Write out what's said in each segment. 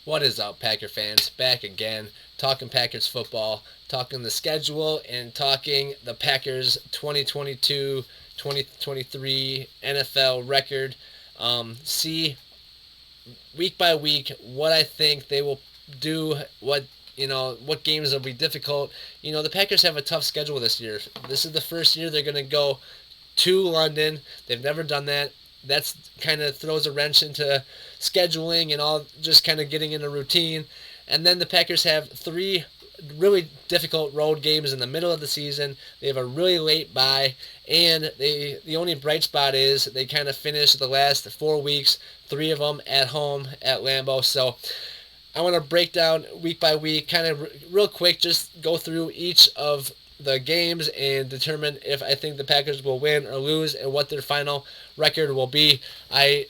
What is up, Packer fans? Back again, talking Packers football, talking the schedule, and talking the Packers 2022-2023 NFL record. See week by week what I think they will do, what games will be difficult. The Packers have a tough schedule this year. This is the first year they're going to go to London. They've never done that. That's kind of throws a wrench into scheduling and all, just kind of getting in a routine. And then the Packers have three really difficult road games in the middle of the season. They have a really late bye, and the only bright spot is they kind of finish the last 4 weeks, three of them at home at Lambeau. So I want to break down week by week, kind of real quick, just go through each of the games and determine if I think the Packers will win or lose and what their final record will be. I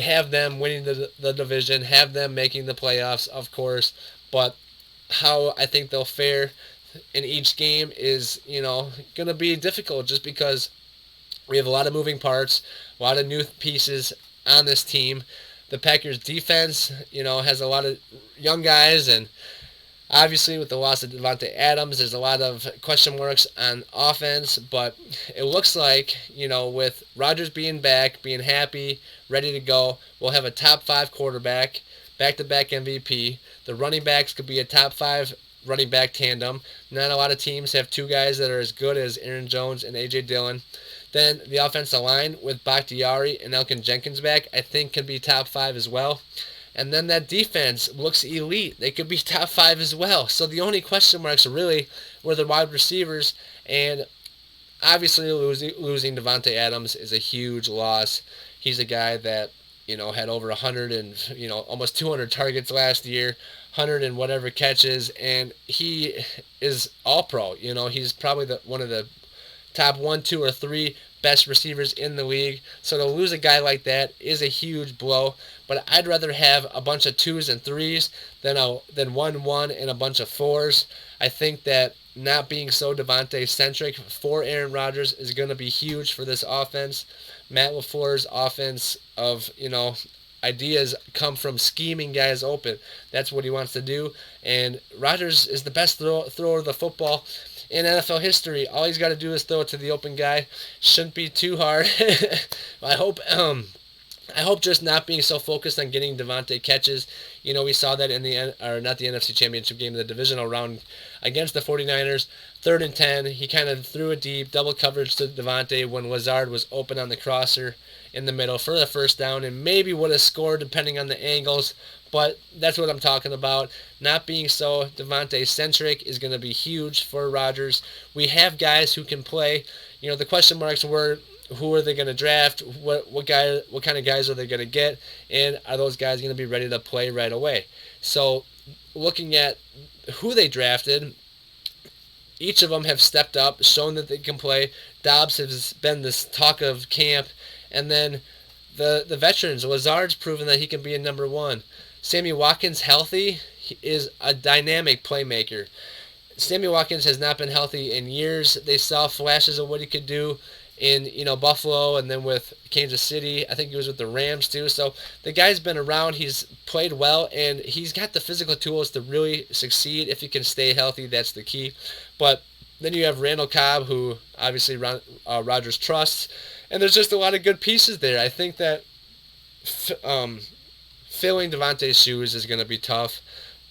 have them winning the division, have them making the playoffs, of course, but how I think they'll fare in each game is, going to be difficult just because we have a lot of moving parts, a lot of new pieces on this team. The Packers defense, has a lot of young guys, and obviously, with the loss of Davante Adams, there's a lot of question marks on offense, but it looks like, with Rodgers being back, being happy, ready to go, we'll have a top 5 quarterback, back-to-back MVP. The running backs could be a top 5 running back tandem. Not a lot of teams have two guys that are as good as Aaron Jones and A.J. Dillon. Then the offensive line with Bakhtiari and Elkin Jenkins back, I think can be top 5 as well. And then that defense looks elite. They could be top 5 as well. So the only question marks really were the wide receivers. And obviously losing Davante Adams is a huge loss. He's a guy that, had over 100 and, almost 200 targets last year, 100 and whatever catches. And he is all pro. He's probably one of the top 1, 2, or 3 best receivers in the league. So to lose a guy like that is a huge blow. But I'd rather have a bunch of 2s and 3s than 1 and a bunch of 4s. I think that not being so Davante-centric for Aaron Rodgers is going to be huge for this offense. Matt LaFleur's offense of, ideas come from scheming guys open. That's what he wants to do. And Rodgers is the best thrower of the football in NFL history. All he's got to do is throw it to the open guy. Shouldn't be too hard. I hope just not being so focused on getting Davante catches. We saw that in not the NFC Championship game, the divisional round against the 49ers. 3rd and 10, he kind of threw it deep, double coverage to Davante when Lazard was open on the crosser in the middle for the first down, and maybe would have scored depending on the angles. But that's what I'm talking about. Not being so Davante-centric is going to be huge for Rodgers. We have guys who can play. The question marks were, who are they going to draft? What kind of guys are they going to get? And are those guys going to be ready to play right away? So looking at who they drafted, each of them have stepped up, shown that they can play. Dobbs has been this talk of camp. And then the veterans, Lazard's proven that he can be a number 1. Sammy Watkins healthy is a dynamic playmaker. Sammy Watkins has not been healthy in years. They saw flashes of what he could do in Buffalo, and then with Kansas City. I think he was with the Rams too. So the guy's been around. He's played well, and he's got the physical tools to really succeed if he can stay healthy. That's the key. But then you have Randall Cobb, who obviously Rodgers trusts, and there's just a lot of good pieces there. I think that filling Davante's shoes is going to be tough,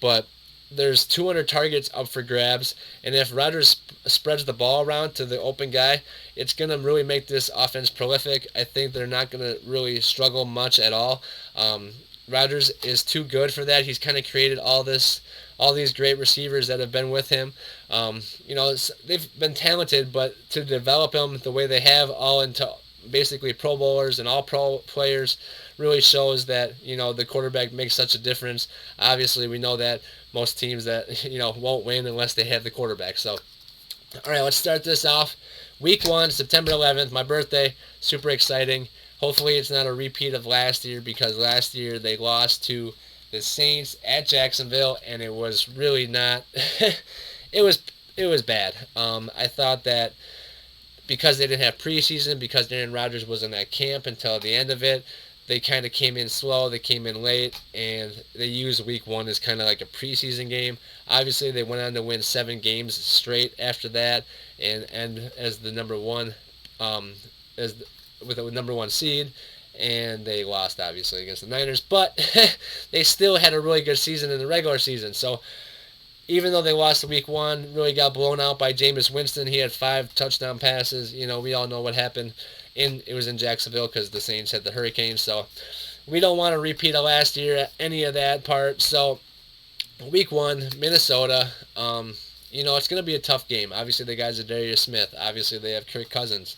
but there's 200 targets up for grabs, and if Rodgers spreads the ball around to the open guy, it's going to really make this offense prolific. I think they're not going to really struggle much at all. Rodgers is too good for that. He's kind of created all these great receivers that have been with him. They've been talented, but to develop them the way they have, all into basically Pro Bowlers and all pro players, really shows that, the quarterback makes such a difference. Obviously, we know that most teams that, won't win unless they have the quarterback. So, all right, let's start this off. Week 1, September 11th, my birthday. Super exciting. Hopefully it's not a repeat of last year, because last year they lost to the Saints at Jacksonville, and it was really not it was bad. I thought that because they didn't have preseason, because Aaron Rodgers wasn't at camp until the end of it, they kind of came in slow, they came in late, and they used week 1 as kind of like a preseason game. Obviously, they went on to win 7 games straight after that, and as the number one, with the number 1 seed, and they lost obviously against the Niners, but they still had a really good season in the regular season. So even though they lost week 1, really got blown out by Jameis Winston. He had 5 touchdown passes. We all know what happened. It was in Jacksonville because the Saints had the Hurricanes. So we don't want to repeat of last year, any of that part. So week 1, Minnesota. It's going to be a tough game. Obviously, the guys are Darius Smith. Obviously, they have Kirk Cousins.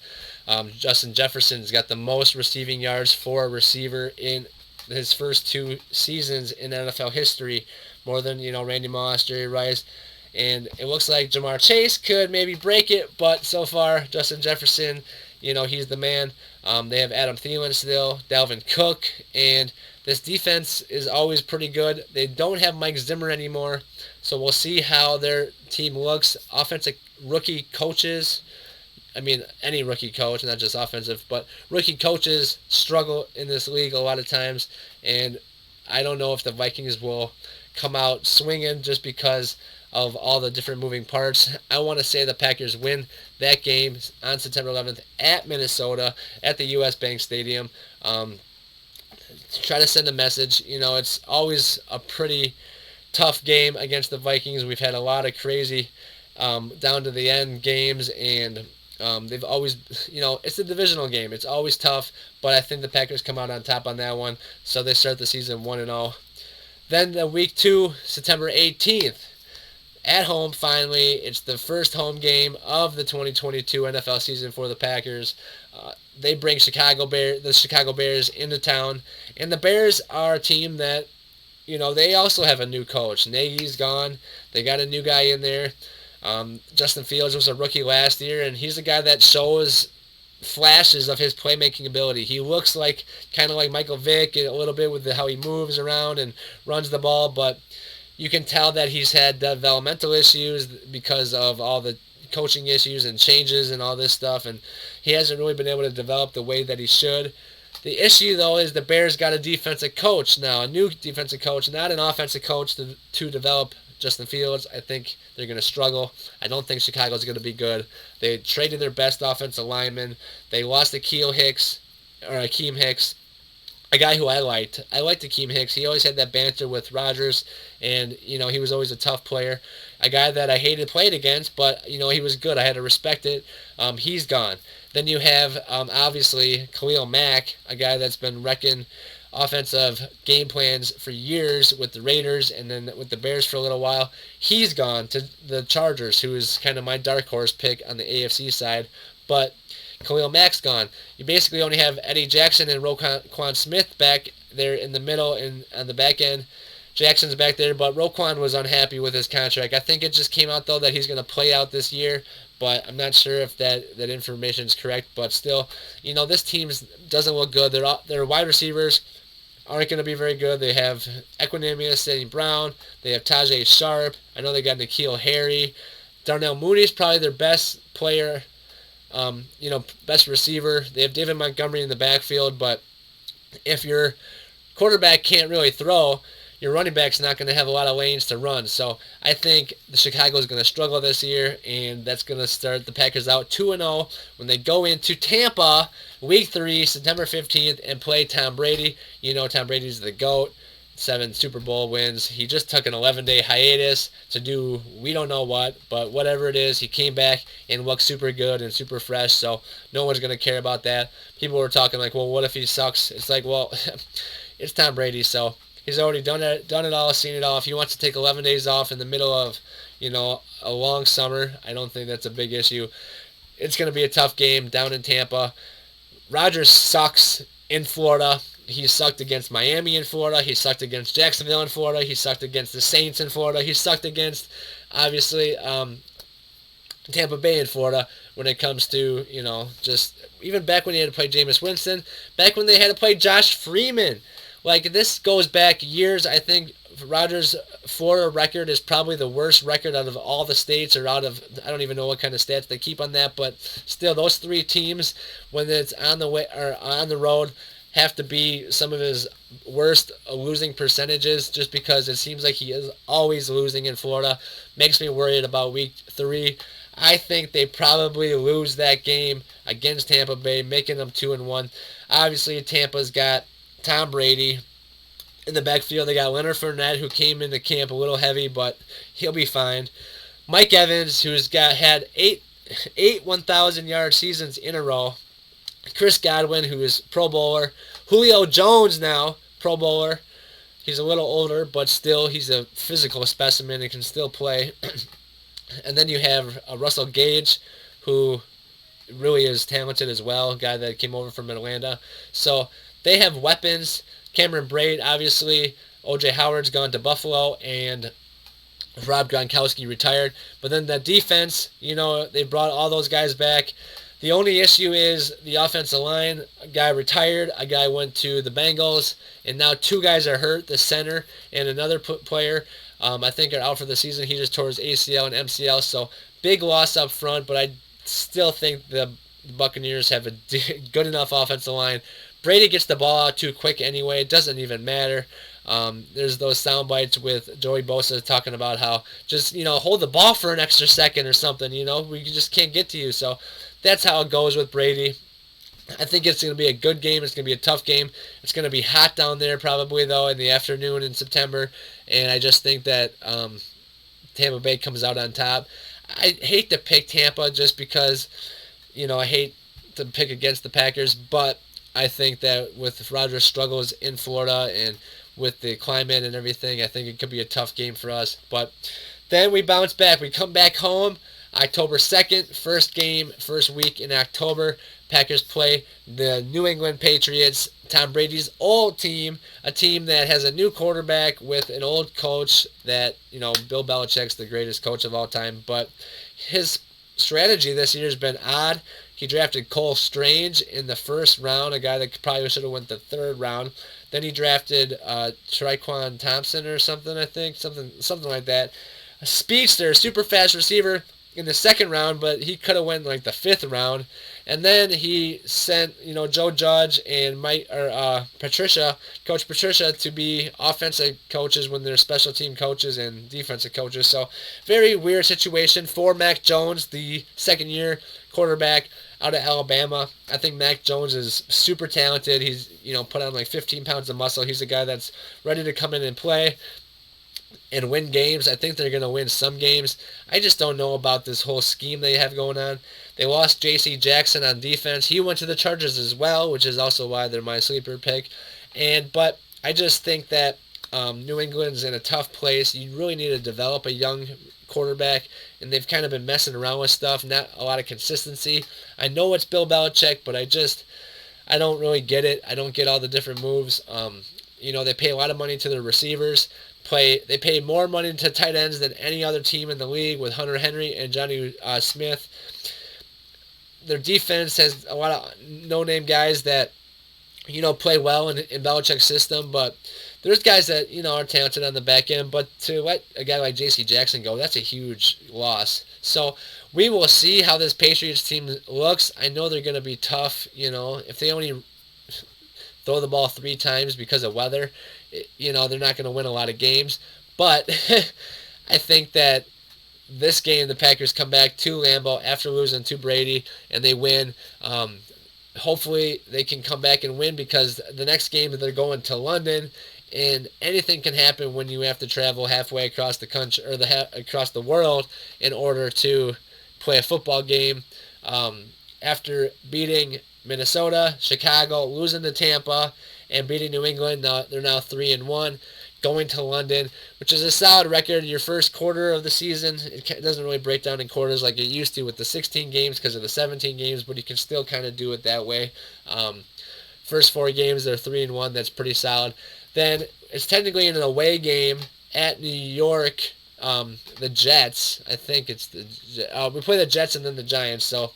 Justin Jefferson's got the most receiving yards for a receiver in his first 2 seasons in NFL history, more than Randy Moss, Jerry Rice, and it looks like Jamar Chase could maybe break it, but so far Justin Jefferson, he's the man. They have Adam Thielen still, Dalvin Cook, and this defense is always pretty good. They don't have Mike Zimmer anymore, so we'll see how their team looks. Offensive rookie coaches, any rookie coach, not just offensive, but rookie coaches struggle in this league a lot of times, and I don't know if the Vikings will come out swinging just because of all the different moving parts. I want to say the Packers win that game on September 11th at Minnesota at the U.S. Bank Stadium. Try to send a message. It's always a pretty tough game against the Vikings. We've had a lot of crazy down to the end games, and they've always, it's a divisional game. It's always tough, but I think the Packers come out on top on that one, so they start the season 1-0. Then the week 2, September 18th, at home finally. It's the first home game of the 2022 NFL season for the Packers. They bring the Chicago Bears into town, and the Bears are a team that, they also have a new coach. Nagy's gone. They got a new guy in there. Justin Fields was a rookie last year, and he's a guy that shows flashes of his playmaking ability. He looks kind of like Michael Vick a little bit with how he moves around and runs the ball, but you can tell that he's had developmental issues because of all the coaching issues and changes and all this stuff, and he hasn't really been able to develop the way that he should. The issue, though, is the Bears got a defensive coach now, a new defensive coach, not an offensive coach to develop Justin Fields. I think they're going to struggle. I don't think Chicago's going to be good. They traded their best offensive lineman. They lost to Akeem Hicks, a guy who I liked. I liked Akeem Hicks. He always had that banter with Rodgers, and, he was always a tough player. A guy that I hated playing against, but, he was good. I had to respect it. He's gone. Then you have, obviously, Khalil Mack, a guy that's been wrecking offensive game plans for years with the Raiders and then with the Bears for a little while. He's gone to the Chargers, who is kind of my dark horse pick on the AFC side. But Khalil Mack's gone. You basically only have Eddie Jackson and Roquan Smith back there in the middle and on the back end. Jackson's back there, but Roquan was unhappy with his contract. I think it just came out, though, that he's going to play out this year, but I'm not sure if that information is correct. But still, this team doesn't look good. Their wide receivers aren't going to be very good. They have Equanimeous St. Brown. They have Tajay Sharp. I know they got N'Keal Harry. Darnell Mooney is probably their best player, best receiver. They have David Montgomery in the backfield, but if your quarterback can't really throw, your running back's not going to have a lot of lanes to run. So I think the Chicago is going to struggle this year, and that's going to start the Packers out 2-0 when they go into Tampa Week 3, September 15th, and play Tom Brady. Tom Brady's the GOAT. 7 Super Bowl wins. He just took an 11-day hiatus to do we don't know what, but whatever it is, he came back and looked super good and super fresh, so no one's going to care about that. People were talking well, what if he sucks? It's well, it's Tom Brady, so he's already done it all, seen it all. If he wants to take 11 days off in the middle of, a long summer, I don't think that's a big issue. It's going to be a tough game down in Tampa. Rodgers sucks in Florida. He sucked against Miami in Florida. He sucked against Jacksonville in Florida. He sucked against the Saints in Florida. He sucked against, obviously, Tampa Bay in Florida when it comes to, just even back when he had to play Jameis Winston, back when they had to play Josh Freeman. This goes back years. I think Rodgers' Florida record is probably the worst record out of all the states, or I don't even know what kind of stats they keep on that, but still, those 3 teams, when it's on the way or on the road, have to be some of his worst losing percentages, just because it seems like he is always losing in Florida. Makes me worried about week 3. I think they probably lose that game against Tampa Bay, making them 2-1. Obviously, Tampa's got Tom Brady. In the backfield, they got Leonard Fournette, who came into camp a little heavy, but he'll be fine. Mike Evans, who's had eight 1,000-yard seasons in a row. Chris Godwin, who is Pro Bowler. Julio Jones now, Pro Bowler. He's a little older, but still, he's a physical specimen and can still play. And then you have Russell Gage, who really is talented as well, a guy that came over from Atlanta. So they have weapons. Cameron Braid, obviously. O.J. Howard's gone to Buffalo, and Rob Gronkowski retired. But then the defense, they brought all those guys back. The only issue is the offensive line. A guy retired, a guy went to the Bengals, and now 2 guys are hurt, the center and another player, I think are out for the season. He just tore his ACL and MCL, so big loss up front, but I still think the Buccaneers have a good enough offensive line. Brady gets the ball out too quick anyway. It doesn't even matter. There's those sound bites with Joey Bosa talking about how just, hold the ball for an extra second or something, we just can't get to you. So that's how it goes with Brady. I think it's going to be a good game. It's going to be a tough game. It's going to be hot down there probably, though, in the afternoon in September. And I just think that Tampa Bay comes out on top. I hate to pick Tampa just because, I hate to pick against the Packers. But I think that with Rodgers' struggles in Florida and with the climate and everything, I think it could be a tough game for us. But then we bounce back. We come back home October 2nd, first week in October. Packers play the New England Patriots, Tom Brady's old team, a team that has a new quarterback with an old coach that, Bill Belichick's the greatest coach of all time, but his strategy this year has been odd. He drafted Cole Strange in the first round, a guy that probably should have went the third round. Then he drafted Traquan Thompson or something, I think, something like that. A speedster, super fast receiver in the second round, but he could have went like the 5th round. And then he sent, Joe Judge and Coach Patricia, to be offensive coaches when they're special team coaches and defensive coaches. So very weird situation for Mac Jones, the second-year quarterback out of Alabama. I think Mac Jones is super talented. He's, put on like 15 pounds of muscle. He's a guy that's ready to come in and play and win games. I think they're going to win some games. I just don't know about this whole scheme they have going on. They lost J.C. Jackson on defense. He went to the Chargers as well, which is also why they're my sleeper pick. But I just think that New England's in a tough place. You really need to develop a young quarterback, and they've kind of been messing around with stuff, not a lot of consistency. I know it's Bill Belichick, but I don't really get it. I don't get all the different moves. They pay a lot of money to their receivers. They pay more money to tight ends than any other team in the league with Hunter Henry and Johnny Smith. Their defense has a lot of no-name guys that, play well in Belichick's system, but there's guys that, are talented on the back end, but to let a guy like J.C. Jackson go, that's a huge loss. So we will see how this Patriots team looks. I know they're going to be tough, if they only throw the ball 3 times because of weather, they're not going to win a lot of games. But I think that this game, the Packers come back to Lambeau after losing to Brady, and they win. Hopefully they can come back and win, because the next game they're going to London, and anything can happen when you have to travel halfway across the country or across the world in order to play a football game. After beating Minnesota, Chicago, losing to Tampa, and beating New England, they're now 3-1. Going to London, which is a solid record. Your first quarter of the season, it doesn't really break down in quarters like it used to with the 16 games because of the 17 games, but you can still kind of do it that way. First 4 games, they're 3-1. That's pretty solid. Then it's technically an away game at New York. The Jets, I think it's we play the Jets and then the Giants, so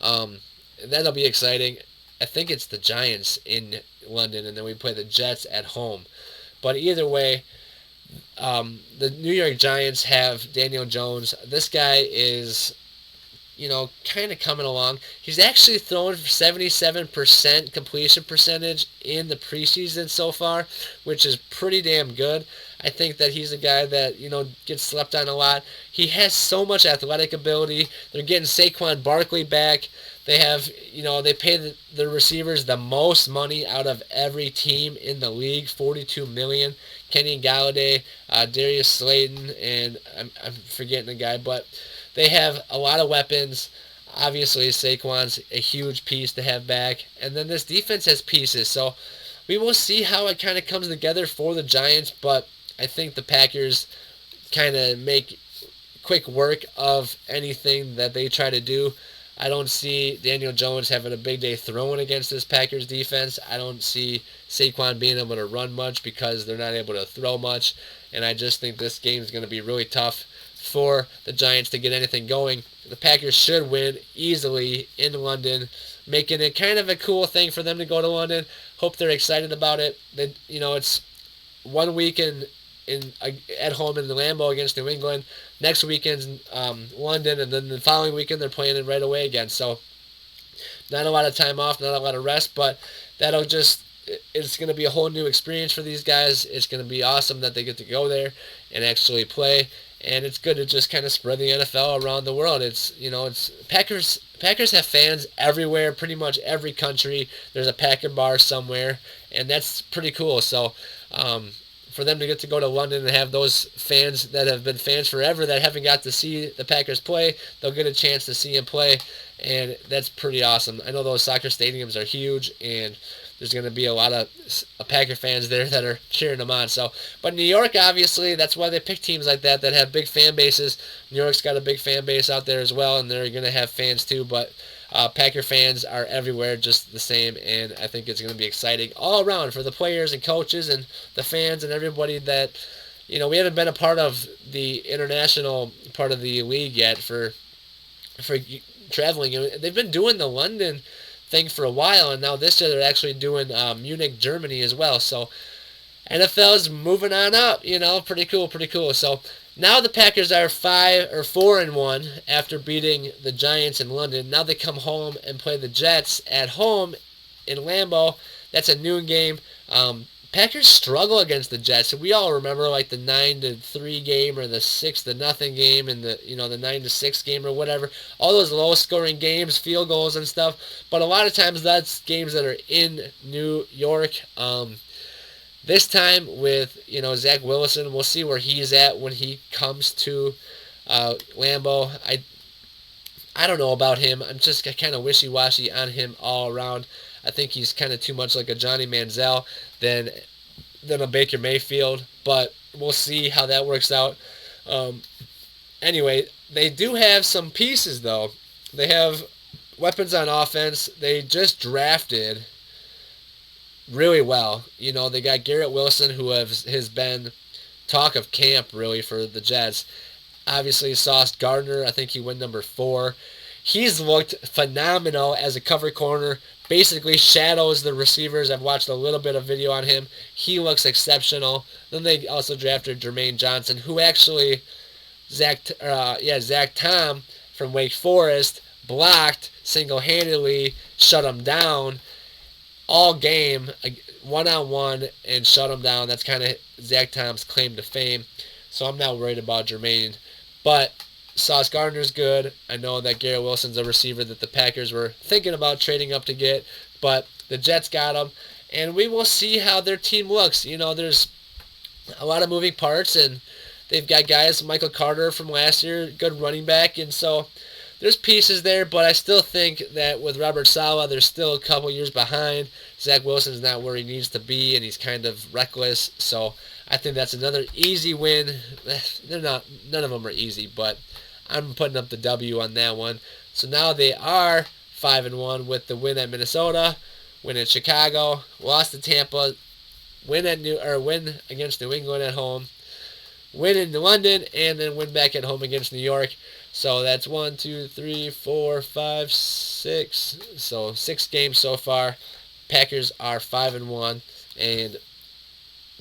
that'll be exciting. I think it's the Giants in London, and then we play the Jets at home. But either way, the New York Giants have Daniel Jones. This guy is kind of coming along. He's actually thrown for 77% completion percentage in the preseason so far, which is pretty damn good. I think that he's a guy that, gets slept on a lot. He has so much athletic ability. They're getting Saquon Barkley back. They have, they pay the receivers the most money out of every team in the league, $42 million. Kenny Galladay, Darius Slayton, and I'm forgetting the guy, but they have a lot of weapons. Obviously, Saquon's a huge piece to have back. And then this defense has pieces. So we will see how it kind of comes together for the Giants. But I think the Packers kind of make quick work of anything that they try to do. I don't see Daniel Jones having a big day throwing against this Packers defense. I don't see Saquon being able to run much because they're not able to throw much. And I just think this game is going to be really tough for the Giants to get anything going. The Packers should win easily in London, making it kind of a cool thing for them to go to London. Hope they're excited about it. It's 1 week at home in the Lambeau against New England. Next weekend's London, and then the following weekend they're playing it right away again. So not a lot of time off, not a lot of rest, but it's going to be a whole new experience for these guys. It's going to be awesome that they get to go there and actually play. And it's good to just kind of spread the NFL around the world. It's Packers have fans everywhere, pretty much every country. There's a Packer bar somewhere, and that's pretty cool. So for them to get to go to London and have those fans that have been fans forever that haven't got to see the Packers play, they'll get a chance to see them play, and that's pretty awesome. I know those soccer stadiums are huge, and there's going to be a lot of Packer fans there that are cheering them on. But New York, obviously, that's why they pick teams like that have big fan bases. New York's got a big fan base out there as well, and they're going to have fans too. But Packer fans are everywhere just the same, and I think it's going to be exciting all around for the players and coaches and the fans and everybody that, we haven't been a part of the international part of the league yet for traveling. They've been doing the London thing for a while, and now this year they're actually doing Munich, Germany as well. So NFL's moving on up, pretty cool. So now the Packers are 4-1 after beating the Giants in London. Now they come home and play the Jets at home in Lambeau. That's a noon game. Packers struggle against the Jets. We all remember like the 9-3 game or the 6-0 game and the the 9-6 game or whatever. All those low-scoring games, field goals and stuff. But a lot of times that's games that are in New York. This time with Zach Wilson, we'll see where he's at when he comes to Lambeau. I don't know about him. I'm just kind of wishy-washy on him all around. I think he's kind of too much like a Johnny Manziel than a Baker Mayfield, but we'll see how that works out. Anyway, they do have some pieces, though. They have weapons on offense. They just drafted really well. They got Garrett Wilson, who has been talk of camp, really, for the Jets. Obviously, Sauce Gardner, I think he went number 4. He's looked phenomenal as a cover corner. Basically shadows the receivers. I've watched a little bit of video on him. He looks exceptional. Then they also drafted Jermaine Johnson, who actually Zach Tom from Wake Forest blocked single-handedly, shut him down all game, one-on-one, and shut him down. That's kind of Zach Tom's claim to fame. So I'm not worried about Jermaine. But Sauce Gardner's good. I know that Garrett Wilson's a receiver that the Packers were thinking about trading up to get, but the Jets got him, and we will see how their team looks. There's a lot of moving parts, and they've got guys, Michael Carter from last year, good running back, and so there's pieces there, but I still think that with Robert Saleh, they're still a couple years behind. Zach Wilson's not where he needs to be, and he's kind of reckless, so I think that's another easy win. None of them are easy, but I'm putting up the W on that one. So now they are 5-1 with the win at Minnesota, win at Chicago, lost to Tampa, win against New England at home, win in London, and then win back at home against New York. So that's 1, 2, 3, 4, 5, 6. So 6 games so far. Packers are 5-1, and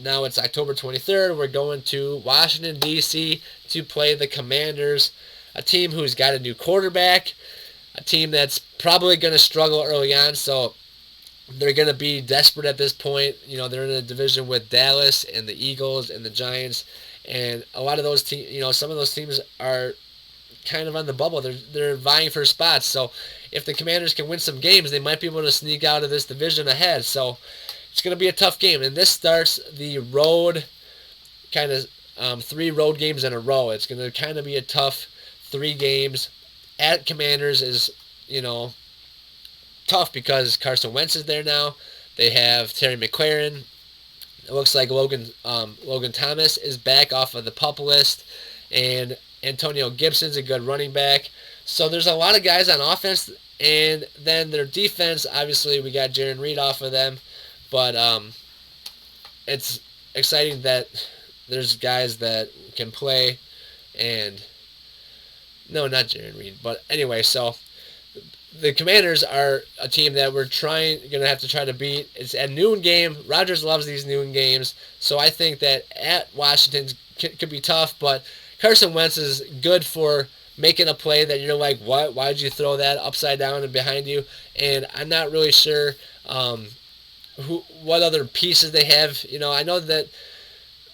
now it's October 23rd. We're going to Washington, D.C. to play the Commanders. a team who's got a new quarterback, a team that's probably going to struggle early on, so they're going to be desperate at this point. They're in a division with Dallas and the Eagles and the Giants, and a lot of those teams, some of those teams are kind of on the bubble. They're vying for spots. So if the Commanders can win some games, they might be able to sneak out of this division ahead. So it's going to be a tough game. And this starts the road, kind of 3 road games in a row. It's going to kind of be a tough 3 games. At Commanders is, tough because Carson Wentz is there now. They have Terry McLaurin. It looks like Logan Thomas is back off of the PUP list. And Antonio Gibson's a good running back. So there's a lot of guys on offense, and then their defense, obviously we got Jaron Reed off of them, but it's exciting that there's guys that can play, and no, not Jaron Reed, but anyway, so the Commanders are a team that we're going to have to try to beat. It's a noon game. Rodgers loves these noon games, so I think that at Washington could be tough, but Carson Wentz is good for making a play that you're like, what? Why did you throw that upside down and behind you? And I'm not really sure what other pieces they have. I know that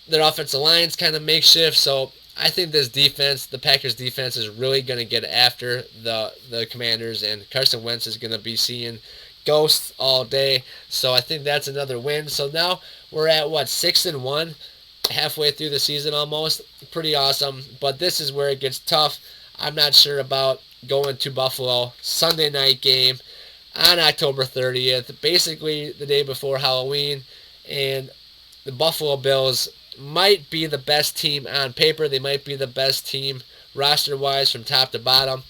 their offensive line's kind of makeshift, so I think this defense, the Packers defense, is really going to get after the Commanders, and Carson Wentz is going to be seeing ghosts all day. So I think that's another win. So now we're at 6-1. Halfway through the season almost. Pretty awesome. But this is where it gets tough. I'm not sure about going to Buffalo. Sunday night game on October 30th. Basically the day before Halloween. And the Buffalo Bills might be the best team on paper. They might be the best team roster-wise from top to bottom.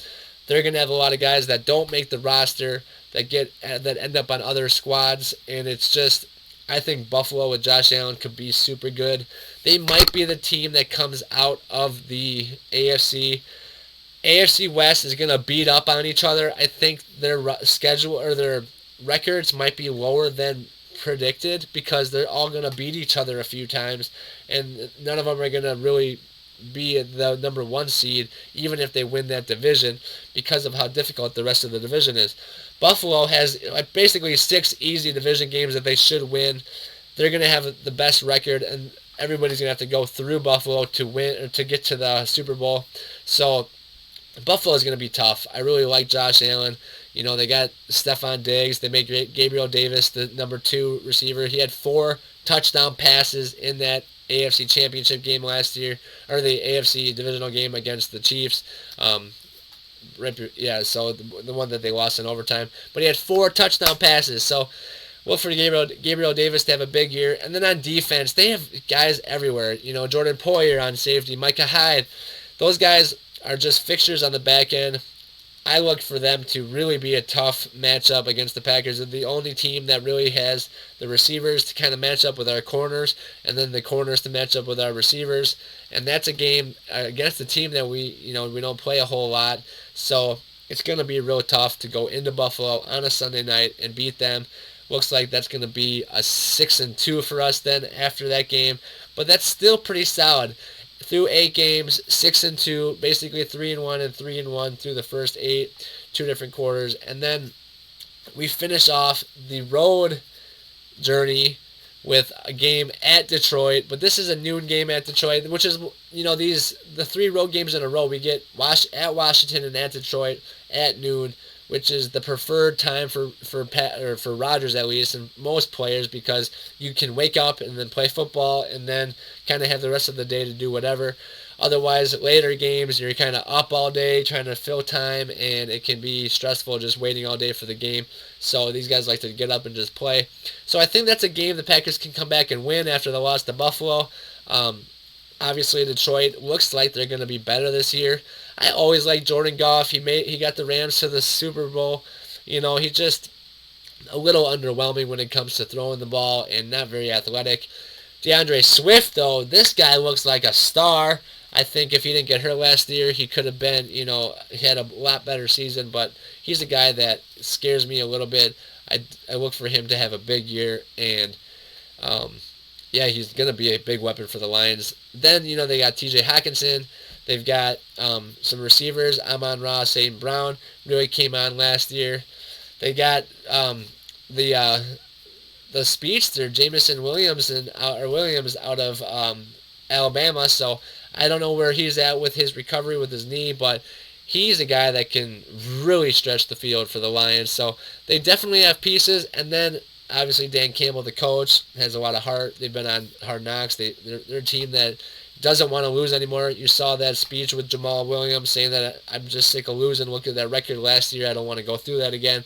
They're going to have a lot of guys that don't make the roster, that end up on other squads. And it's just, I think Buffalo with Josh Allen could be super good. They might be the team that comes out of the AFC. AFC West is going to beat up on each other. I think their schedule or their records might be lower than predicted because they're all going to beat each other a few times, and none of them are going to really be the number 1 seed, even if they win that division, because of how difficult the rest of the division is. Buffalo has basically 6 easy division games that they should win. They're going to have the best record, and everybody's going to have to go through Buffalo to win or to get to the Super Bowl. So Buffalo is going to be tough. I really like Josh Allen. They got Stephon Diggs. They made Gabriel Davis the number 2 receiver. He had 4 touchdown passes in that AFC Championship game last year, or the AFC divisional game against the Chiefs. So the one that they lost in overtime. But he had 4 touchdown passes. So look for Gabriel Davis to have a big year. And then on defense, they have guys everywhere. Jordan Poyer on safety, Micah Hyde. Those guys are just fixtures on the back end. I look for them to really be a tough matchup against the Packers. They're the only team that really has the receivers to kind of match up with our corners, and then the corners to match up with our receivers. And that's a game against a team that we don't play a whole lot. So it's going to be real tough to go into Buffalo on a Sunday night and beat them. Looks like that's going to be a 6-2 for us then after that game. But that's still pretty solid. Through 8 games, 6-2, basically 3-1 and 3-1 through the first 8, 2 different quarters. And then we finish off the road journey with a game at Detroit. But this is a noon game at Detroit, which is, the 3 road games in a row. We get at Washington and at Detroit at noon, which is the preferred time for Rodgers, at least, and most players, because you can wake up and then play football and then kind of have the rest of the day to do whatever. Otherwise, later games, you're kind of up all day trying to fill time, and it can be stressful just waiting all day for the game. So these guys like to get up and just play. So I think that's a game the Packers can come back and win after the loss to Buffalo. Obviously, Detroit looks like they're going to be better this year. I always like Jordan Goff. He got the Rams to the Super Bowl. He's just a little underwhelming when it comes to throwing the ball and not very athletic. DeAndre Swift, though, this guy looks like a star. I think if he didn't get hurt last year, he could have been, he had a lot better season, but he's a guy that scares me a little bit. I look for him to have a big year, and yeah, he's going to be a big weapon for the Lions. Then, they got TJ Hawkinson. They've got some receivers. Amon-Ra St. Brown really came on last year. They got the the speedster, Jamison Williams, Williams out of Alabama. So I don't know where he's at with his recovery with his knee, but he's a guy that can really stretch the field for the Lions. So they definitely have pieces. And then obviously Dan Campbell, the coach, has a lot of heart. They've been on Hard Knocks. They're a team that doesn't want to lose anymore. You saw that speech with Jamal Williams saying that I'm just sick of losing. Look at that record last year. I don't want to go through that again.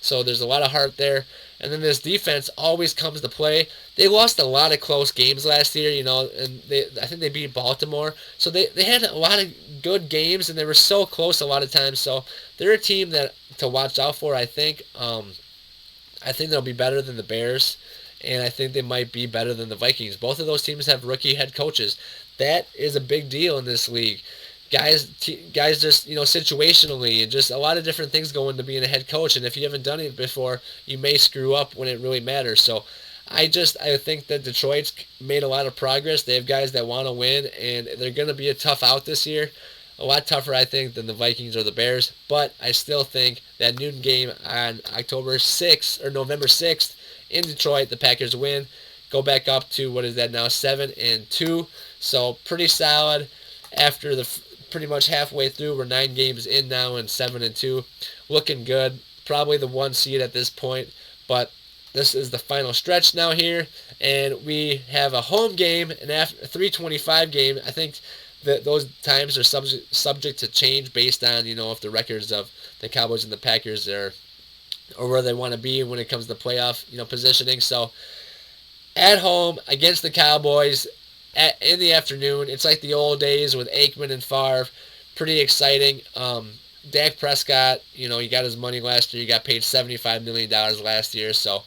So there's a lot of heart there. And then this defense always comes to play. They lost a lot of close games last year, and I think they beat Baltimore. So they had a lot of good games, and they were so close a lot of times. So they're a team that to watch out for, I think. I think they'll be better than the Bears, and I think they might be better than the Vikings. Both of those teams have rookie head coaches. That is a big deal in this league. Guys just, situationally, and just a lot of different things go into being a head coach. And if you haven't done it before, you may screw up when it really matters. So I think that Detroit's made a lot of progress. They have guys that want to win, and they're going to be a tough out this year. A lot tougher, I think, than the Vikings or the Bears. But I still think that noon game on November 6th in Detroit, the Packers win. Go back up to, what is that now, 7-2. So pretty solid after pretty much halfway through. We're 9 games in now and 7-2. Looking good. Probably the 1 seed at this point. But this is the final stretch now here. And we have a home game, and after a 3:25 game. I think that those times are subject to change based on, if the records of the Cowboys and the Packers are or where they want to be when it comes to playoff, positioning. So at home against the Cowboys in the afternoon. It's like the old days with Aikman and Favre. Pretty exciting. Dak Prescott, he got his money last year. He got paid $75 million last year. So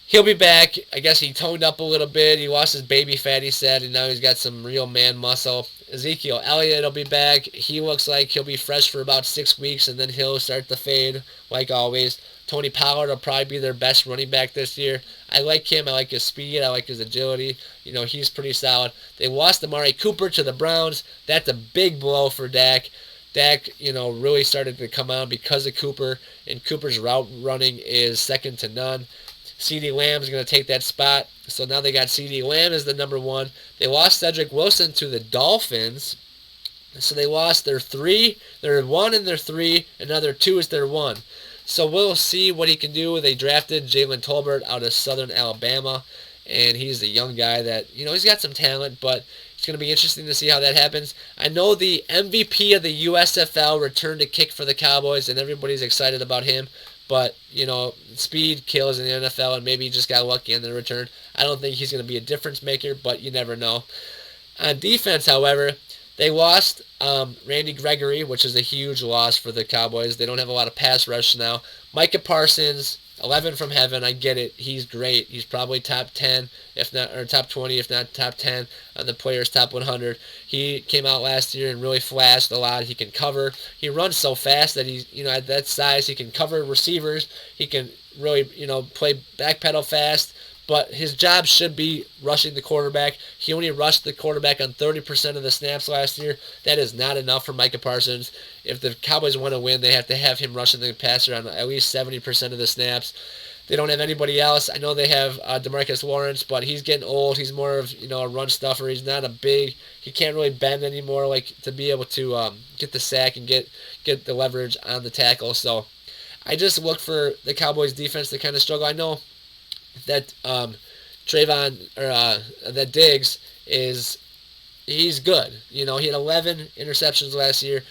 he'll be back. I guess he toned up a little bit. He lost his baby fat, he said, and now he's got some real man muscle. Ezekiel Elliott will be back. He looks like he'll be fresh for about 6 weeks, and then he'll start to fade, like always. Tony Pollard will probably be their best running back this year. I like him. I like his speed. I like his agility. He's pretty solid. They lost Amari Cooper to the Browns. That's a big blow for Dak. Dak, really started to come on because of Cooper, and Cooper's route running is second to none. CeeDee Lamb's going to take that spot. So now they got CeeDee Lamb as the number 1. They lost Cedric Wilson to the Dolphins. So they lost their 1 and their 3, and now their 2 is their 1. So we'll see what he can do. They drafted Jalen Tolbert out of Southern Alabama, and he's a young guy that, he's got some talent, but it's going to be interesting to see how that happens. I know the MVP of the USFL returned to kick for the Cowboys, and everybody's excited about him. But, speed kills in the NFL, and maybe he just got lucky in the return. I don't think he's going to be a difference maker, but you never know. On defense, however, they lost Randy Gregory, which is a huge loss for the Cowboys. They don't have a lot of pass rush now. Micah Parsons, 11 from heaven. I get it. He's great. He's probably top 10, if not, or top 20, if not top 10 on the players' top 100. He came out last year and really flashed a lot. He can cover. He runs so fast that he's, at that size, he can cover receivers. He can really, play backpedal fast. But his job should be rushing the quarterback. He only rushed the quarterback on 30% of the snaps last year. That is not enough for Micah Parsons. If the Cowboys want to win, they have to have him rushing the passer on at least 70% of the snaps. They don't have anybody else. I know they have DeMarcus Lawrence, but he's getting old. He's more of a run stuffer. He's not he can't really bend anymore, like to be able to get the sack and get the leverage on the tackle. So I just look for the Cowboys defense to kind of struggle. I know that that Diggs he's good. He had 11 interceptions last year,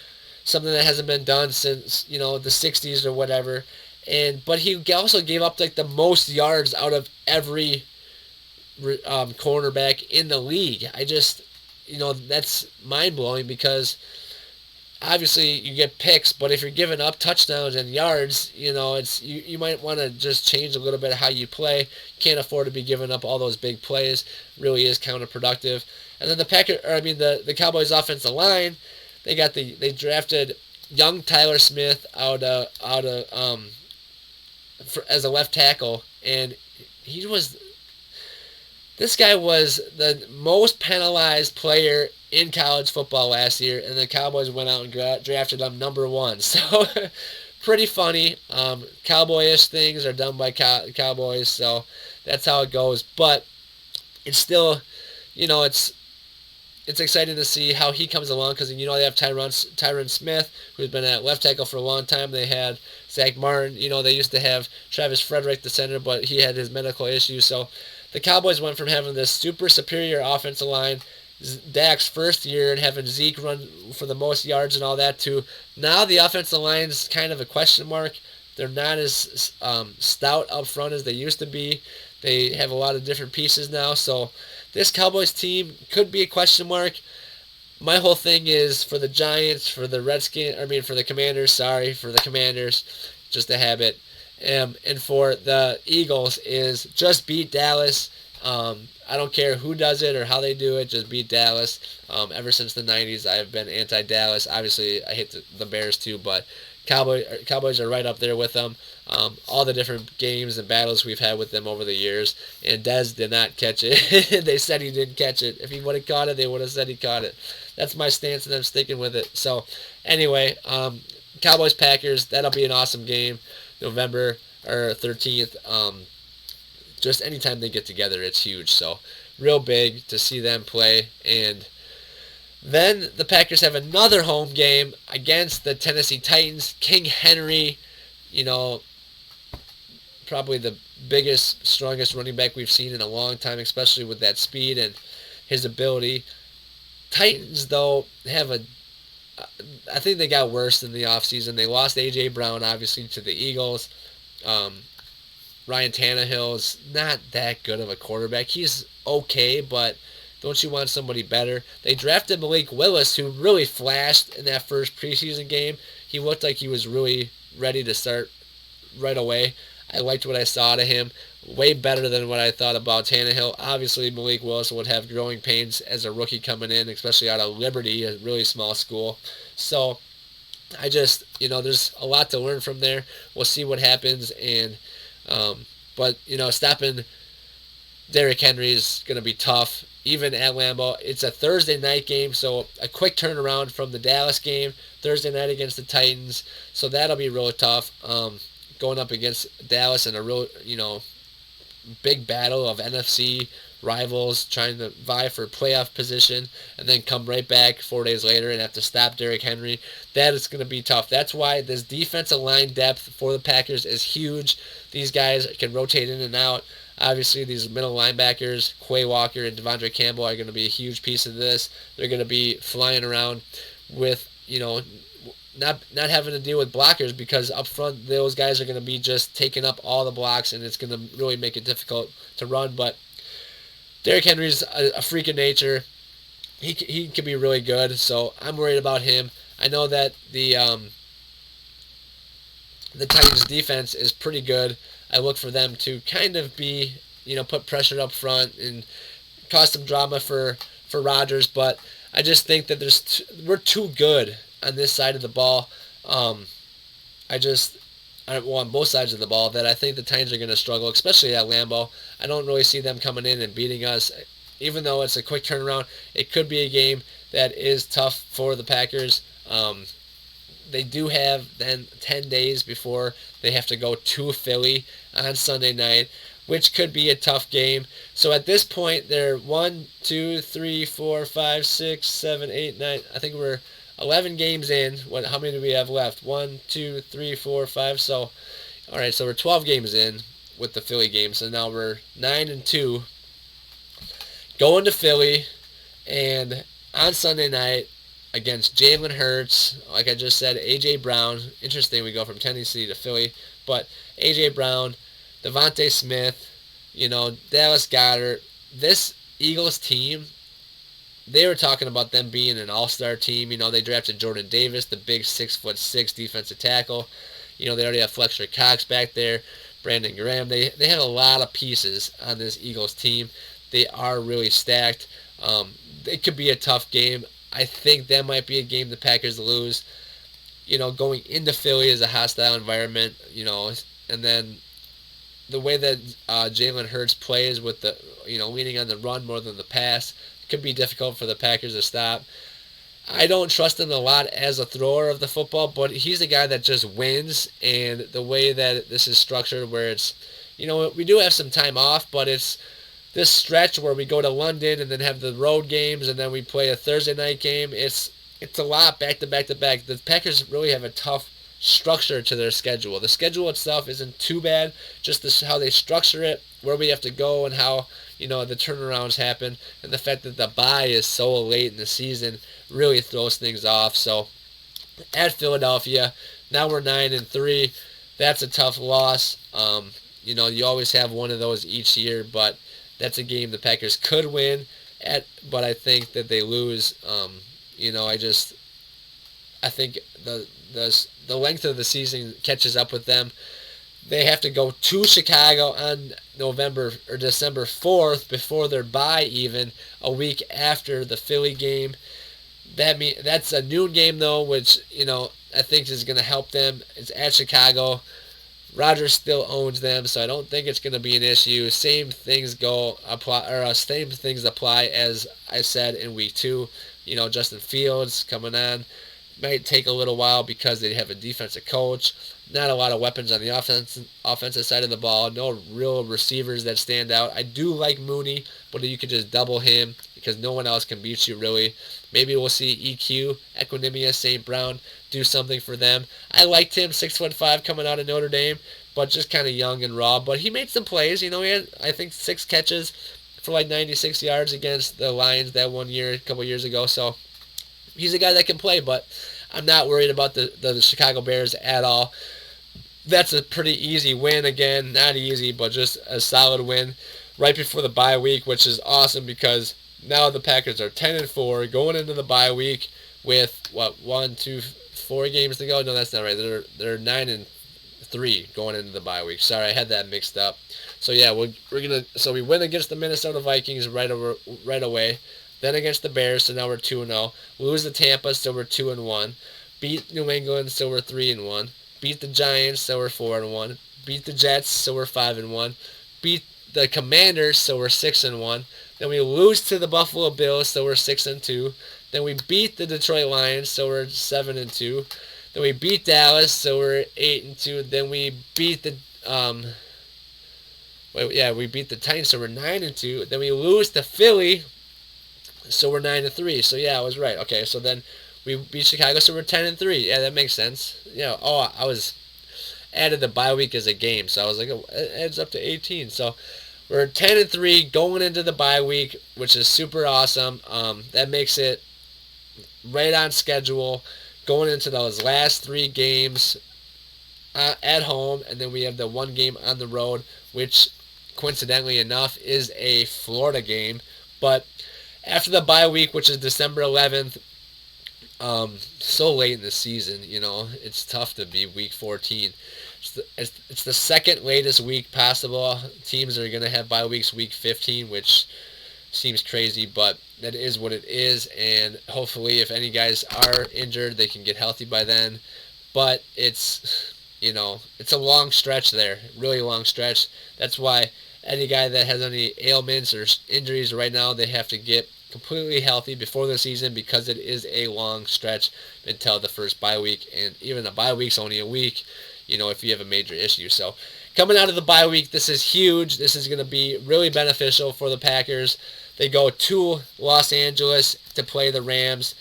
something that hasn't been done since the 60s or whatever. But he also gave up like the most yards out of every cornerback in the league. I just that's mind blowing because obviously you get picks, but if you're giving up touchdowns and yards, it's you might want to just change a little bit of how you play. Can't afford to be giving up all those big plays. Really is counterproductive. And then the Cowboys offensive line, they drafted young Tyler Smith out of as a left tackle, and he was This guy was the most penalized player in college football last year, and the Cowboys went out and drafted him number 1. So, pretty funny. Cowboyish things are done by Cowboys, so that's how it goes. But it's still, it's exciting to see how he comes along because they have Tyron Smith, who's been at left tackle for a long time. They had Zach Martin. They used to have Travis Frederick, the center, but he had his medical issues. So the Cowboys went from having this super superior offensive line, Dak's first year, and having Zeke run for the most yards and all that, to now the offensive line's kind of a question mark. They're not as stout up front as they used to be. They have a lot of different pieces now, so this Cowboys team could be a question mark. My whole thing is for the Giants, for the Commanders, just a habit. And for the Eagles is just beat Dallas. I don't care who does it or how they do it, just beat Dallas. Ever since the 90s, I've been anti-Dallas. Obviously, I hate the Bears too, but Cowboys are right up there with them. All the different games and battles we've had with them over the years, and Dez did not catch it. They said he didn't catch it. If he would have caught it, they would have said he caught it. That's my stance, and I'm sticking with it. So, anyway, Cowboys-Packers, that'll be an awesome game, November 13th. Just anytime they get together, it's huge. So, real big to see them play. And then the Packers have another home game against the Tennessee Titans. King Henry, probably the biggest, strongest running back we've seen in a long time, especially with that speed and his ability. Titans, though, I think they got worse in the offseason. They lost A.J. Brown, obviously, to the Eagles. Ryan Tannehill's not that good of a quarterback. He's okay, but don't you want somebody better? They drafted Malik Willis, who really flashed in that first preseason game. He looked like he was really ready to start right away. I liked what I saw out of him. Way better than what I thought about Tannehill. Obviously, Malik Willis would have growing pains as a rookie coming in, especially out of Liberty, a really small school. So, there's a lot to learn from there. We'll see what happens. But stopping Derrick Henry is going to be tough, even at Lambeau. It's a Thursday night game, so a quick turnaround from the Dallas game, Thursday night against the Titans. So that'll be really tough. Going up against Dallas in a real, big battle of NFC rivals trying to vie for playoff position, and then come right back 4 days later and have to stop Derrick Henry. That is going to be tough. That's why this defensive line depth for the Packers is huge. These guys can rotate in and out. Obviously, these middle linebackers, Quay Walker and Devondre Campbell, are going to be a huge piece of this. They're going to be flying around with, not having to deal with blockers, because up front those guys are going to be just taking up all the blocks, and it's going to really make it difficult to run. But Derrick Henry's a freak of nature. He can be really good, so I'm worried about him. I know that the Titans defense is pretty good. I look for them to kind of be, put pressure up front and cause some drama for Rodgers, but I just think that we're too good on this side of the ball. On both sides of the ball, that I think the Titans are going to struggle, especially at Lambeau. I don't really see them coming in and beating us. Even though it's a quick turnaround, it could be a game that is tough for the Packers. They do have then 10 days before they have to go to Philly on Sunday night, which could be a tough game. So at this point, they're 1, 2, 3, 4, 5, 6, 7, 8, 9. I think we're 11 games in. How many do we have left? 1, 2, 3, 4, 5. So, all right, so we're 12 games in with the Philly game. So now we're 9-2. Going to Philly, and on Sunday night against Jalen Hurts, like I just said, A.J. Brown. Interesting, we go from Tennessee to Philly. But A.J. Brown, Devontae Smith, Dallas Goedert. This Eagles team, they were talking about them being an all-star team. They drafted Jordan Davis, the big 6'6" defensive tackle. They already have Fletcher Cox back there, Brandon Graham. They have a lot of pieces on this Eagles team. They are really stacked. It could be a tough game. I think that might be a game the Packers lose. Going into Philly is a hostile environment, and then the way that Jalen Hurts plays with the leaning on the run more than the pass could be difficult for the Packers to stop. I don't trust him a lot as a thrower of the football, but he's a guy that just wins. And the way that this is structured, where it's, we do have some time off, but it's this stretch where we go to London and then have the road games, and then we play a Thursday night game. It's a lot back to back to back. The Packers really have a tough structure to their schedule. The schedule itself isn't too bad, just how they structure it, where we have to go, and how the turnarounds happen, and the fact that the bye is so late in the season really throws things off. So at Philadelphia, now we're 9-3. That's a tough loss. You always have one of those each year, but that's a game the Packers could win but I think that they lose. I think the length of the season catches up with them. They have to go to Chicago on December 4th before their bye, even a week after the Philly game. That's a noon game though, which I think is going to help them. It's at Chicago. Rodgers still owns them, so I don't think it's going to be an issue. Same things apply as I said in week 2. Justin Fields coming on might take a little while because they have a defensive coach. Not a lot of weapons on the offensive side of the ball. No real receivers that stand out. I do like Mooney, but you could just double him because no one else can beat you really. Maybe we'll see EQ, Equinemius, St. Brown do something for them. I liked him, 6'5", coming out of Notre Dame, but just kind of young and raw. But he made some plays. He had, I think, 6 catches for like 96 yards against the Lions that one year, a couple years ago. So he's a guy that can play, but I'm not worried about the Chicago Bears at all. That's a pretty easy win again. Not easy, but just a solid win right before the bye week, which is awesome because now the Packers are 10-4 going into the bye week with 4 games to go. No, that's not right. They're 9-3 going into the bye week. Sorry, I had that mixed up. So yeah, we win against the Minnesota Vikings right away. Then against the Bears, so now we're 2-0. Lose to Tampa, so we're 2-1. Beat New England, so we're 3-1. Beat the Giants, so we're 4-1. Beat the Jets, so we're 5-1. Beat the Commanders, so we're 6-1. Then we lose to the Buffalo Bills, so we're 6-2. Then we beat the Detroit Lions, so we're 7-2. Then we beat Dallas, so we're 8-2. Then we beat the we beat the Titans, so we're 9-2. Then we lose to Philly, so we're 9-3. So yeah, I was right. Okay, so then we beat Chicago, so we're 10-3. Yeah, that makes sense. I was added the bye week as a game, so I was like, it adds up to 18. So we're 10-3 going into the bye week, which is super awesome. That makes it right on schedule going into those last 3 games at home, and then we have the 1 game on the road, which coincidentally enough is a Florida game. But after the bye week, which is December 11th, so late in the season, it's tough to be week 14. It's the second latest week possible. Teams are going to have bye weeks week 15, which seems crazy, but that is what it is. And hopefully, if any guys are injured, they can get healthy by then. But it's a long stretch there, really long stretch. That's why any guy that has any ailments or injuries right now, they have to get completely healthy before the season because it is a long stretch until the first bye week, and even a bye week's only a week, if you have a major issue. So coming out of the bye week, this is huge. This is going to be really beneficial for the Packers. They go to Los Angeles to play the Rams.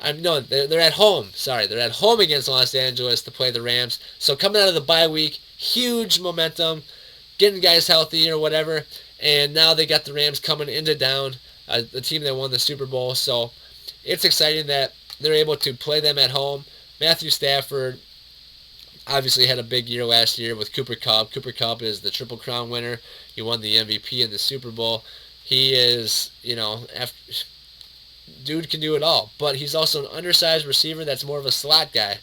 They're at home. Sorry, they're at home against Los Angeles to play the Rams. So coming out of the bye week, huge momentum, getting guys healthy or whatever, and now they got the Rams coming into town. The team that won the Super Bowl. So it's exciting that they're able to play them at home. Matthew Stafford obviously had a big year last year with Cooper Kupp. Cooper Kupp is the Triple Crown winner. He won the MVP in the Super Bowl. He is, dude can do it all. But he's also an undersized receiver that's more of a slot guy.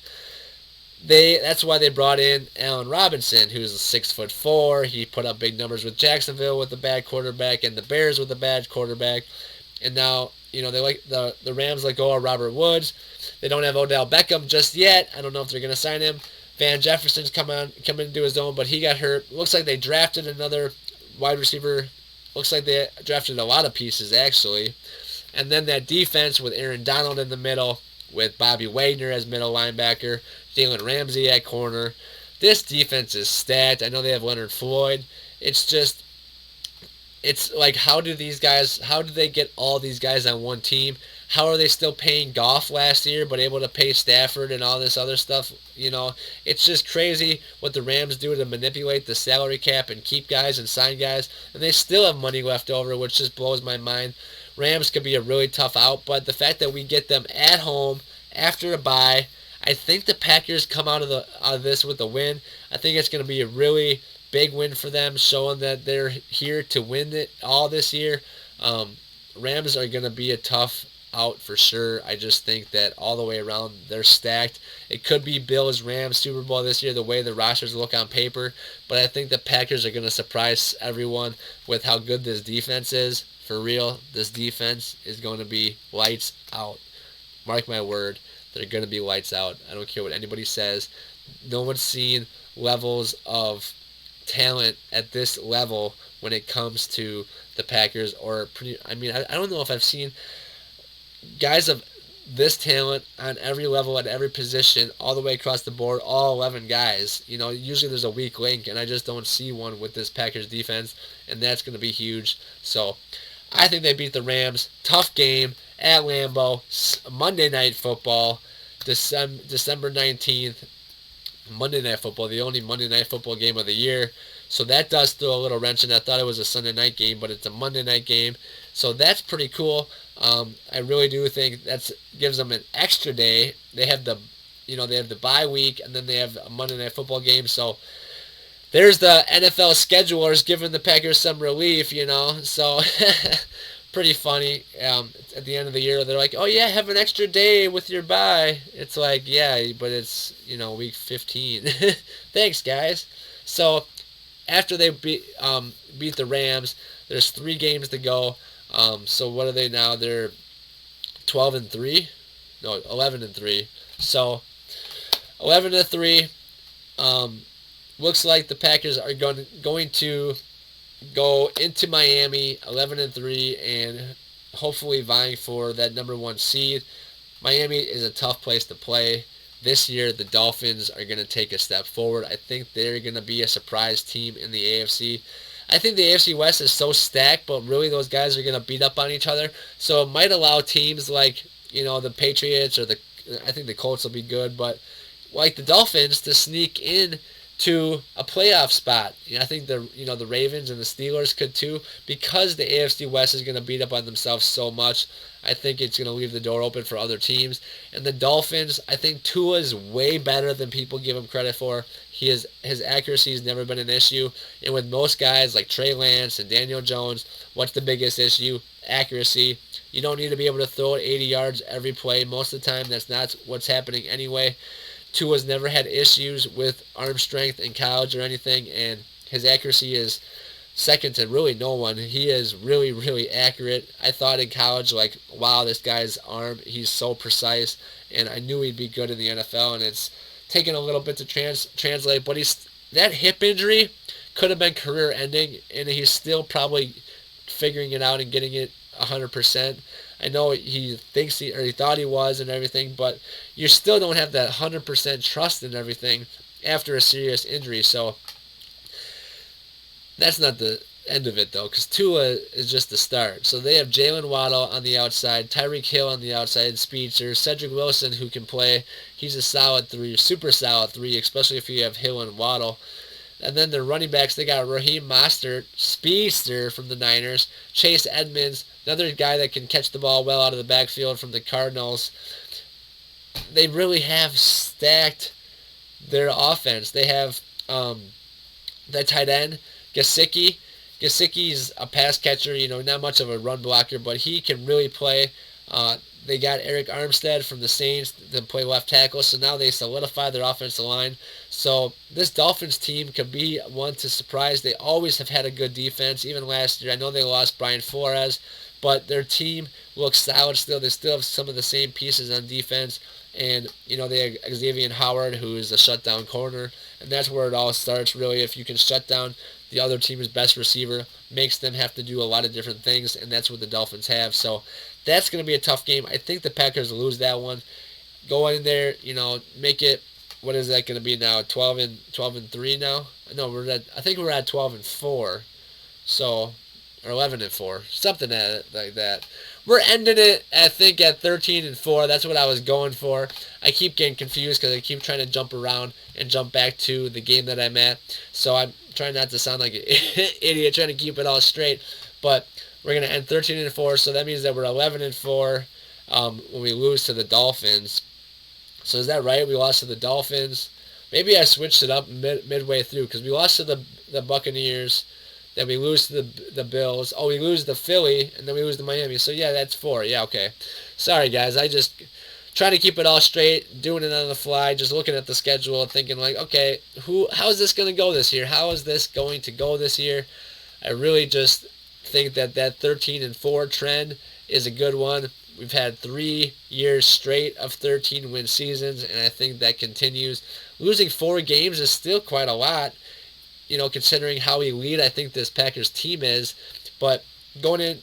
That's why they brought in Allen Robinson, who's 6'4". He put up big numbers with Jacksonville with a bad quarterback and the Bears with a bad quarterback. And now, they like the Rams let go of Robert Woods. They don't have Odell Beckham just yet. I don't know if they're going to sign him. Van Jefferson's coming into his own, but he got hurt. Looks like they drafted another wide receiver. Looks like they drafted a lot of pieces, actually. And then that defense with Aaron Donald in the middle, with Bobby Wagner as middle linebacker, Jalen Ramsey at corner. This defense is stacked. I know they have Leonard Floyd. It's just, it's like, how do they get all these guys on one team? How are they still paying Goff last year, but able to pay Stafford and all this other stuff? It's just crazy what the Rams do to manipulate the salary cap and keep guys and sign guys, and they still have money left over, which just blows my mind. Rams could be a really tough out, but the fact that we get them at home after a bye, I think the Packers come out of this with a win. I think it's going to be a really big win for them, showing that they're here to win it all this year. Rams are going to be a tough out for sure. I just think that all the way around they're stacked. It could be Bills Rams Super Bowl this year, the way the rosters look on paper, but I think the Packers are going to surprise everyone with how good this defense is. For real, this defense is going to be lights out. Mark my word, they're going to be lights out. I don't care what anybody says. No one's seen levels of talent at this level when it comes to the Packers. I don't know if I've seen guys of this talent on every level at every position all the way across the board, all 11 guys. Usually there's a weak link, and I just don't see one with this Packers defense, and that's going to be huge. So I think they beat the Rams. Tough game at Lambeau, Monday Night Football, December 19th. Monday Night Football, the only Monday Night Football game of the year. So that does throw a little wrench in. I thought it was a Sunday night game, but it's a Monday night game. So that's pretty cool. I really do think that gives them an extra day. They have the bye week, and then they have a Monday Night Football game. So there's the NFL schedulers giving the Packers some relief, So pretty funny. At the end of the year, they're like, "Oh yeah, have an extra day with your bye." It's like, yeah, but it's week 15. Thanks, guys. So after they beat the Rams, there's 3 games to go. So what are they now? They're 12-3. No, 11-3. So 11-3. Looks like the Packers are going to go into Miami 11-3 and hopefully vying for that number 1 seed. Miami is a tough place to play. This year, the Dolphins are going to take a step forward. I think they're going to be a surprise team in the AFC. I think the AFC West is so stacked, but really those guys are going to beat up on each other. So it might allow teams like, the Patriots I think the Colts will be good, but like the Dolphins to sneak in to a playoff spot. I think the Ravens and the Steelers could too, because the AFC West is going to beat up on themselves so much. I think it's going to leave the door open for other teams. And the Dolphins, I think Tua is way better than people give him credit for. His accuracy has never been an issue. And with most guys like Trey Lance and Daniel Jones, what's the biggest issue? Accuracy. You don't need to be able to throw it 80 yards every play. Most of the time, that's not what's happening anyway. Tua's never had issues with arm strength in college or anything, and his accuracy is second to really no one. He is really, really accurate. I thought in college, like, wow, this guy's arm, he's so precise, and I knew he'd be good in the NFL, and it's taken a little bit to translate, but that hip injury could have been career-ending, and he's still probably figuring it out and getting it 100%. I know he thought he was and everything, but you still don't have that 100% trust in everything after a serious injury. So that's not the end of it, though, because Tua is just the start. So they have Jalen Waddle on the outside, Tyreek Hill on the outside, speedster, Cedric Wilson, who can play. He's a solid 3, super solid 3, especially if you have Hill and Waddle. And then the running backs, they got Raheem Mostert, speedster from the Niners, Chase Edmonds, another guy that can catch the ball well out of the backfield from the Cardinals. They really have stacked their offense. They have that tight end, Gesicki. Gesicki's a pass catcher, not much of a run blocker, but he can really play. They got Eric Armstead from the Saints to play left tackle, so now they solidify their offensive line. So this Dolphins team could be one to surprise. They always have had a good defense, even last year. I know they lost Brian Flores, but their team looks solid still. They still have some of the same pieces on defense, and they have Xavier Howard, who is a shutdown corner, and that's where it all starts really. If you can shut down the other team's best receiver, makes them have to do a lot of different things, and that's what the Dolphins have. So that's going to be a tough game. I think the Packers will lose that one. Go in there, make it. What is that going to be now? 12-3 now? No, I think we're at 12-4. So, or 11-4, something like that. We're ending it, I think, at 13-4. That's what I was going for. I keep getting confused because I keep trying to jump around and jump back to the game that I'm at. So I'm trying not to sound like an idiot, trying to keep it all straight. But we're going to end 13-4, so that means that we're 11-4 when we lose to the Dolphins. So is that right? We lost to the Dolphins. Maybe I switched it up midway through because we lost to the Buccaneers. Then we lose to the Bills. Oh, we lose to Philly, and then we lose to Miami. So, yeah, that's 4. Yeah, okay. Sorry, guys. I just trying to keep it all straight, doing it on the fly, just looking at the schedule and thinking, like, okay, how is this going to go this year? How is this going to go this year? I really just think that 13-4 trend is a good one. We've had 3 years straight of 13-win seasons, and I think that continues. Losing 4 games is still quite a lot, considering how elite I think this Packers team is. But going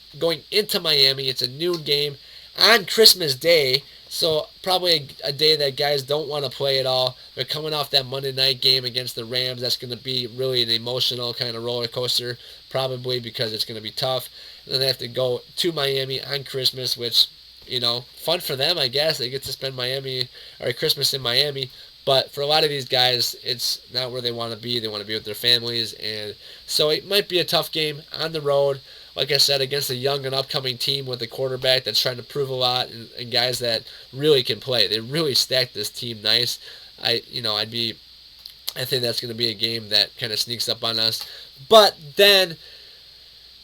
into Miami, it's a noon game on Christmas Day, so probably a day that guys don't want to play at all. They're coming off that Monday night game against the Rams. That's going to be really an emotional kind of roller coaster, probably because it's going to be tough. And then they have to go to Miami on Christmas, which, fun for them, I guess. They get to spend Christmas in Miami. But for a lot of these guys, it's not where they want to be. They want to be with their families. And so it might be a tough game on the road. Like I said, against a young and upcoming team with a quarterback that's trying to prove a lot and guys that really can play. They really stacked this team nice. I think that's going to be a game that kind of sneaks up on us. But then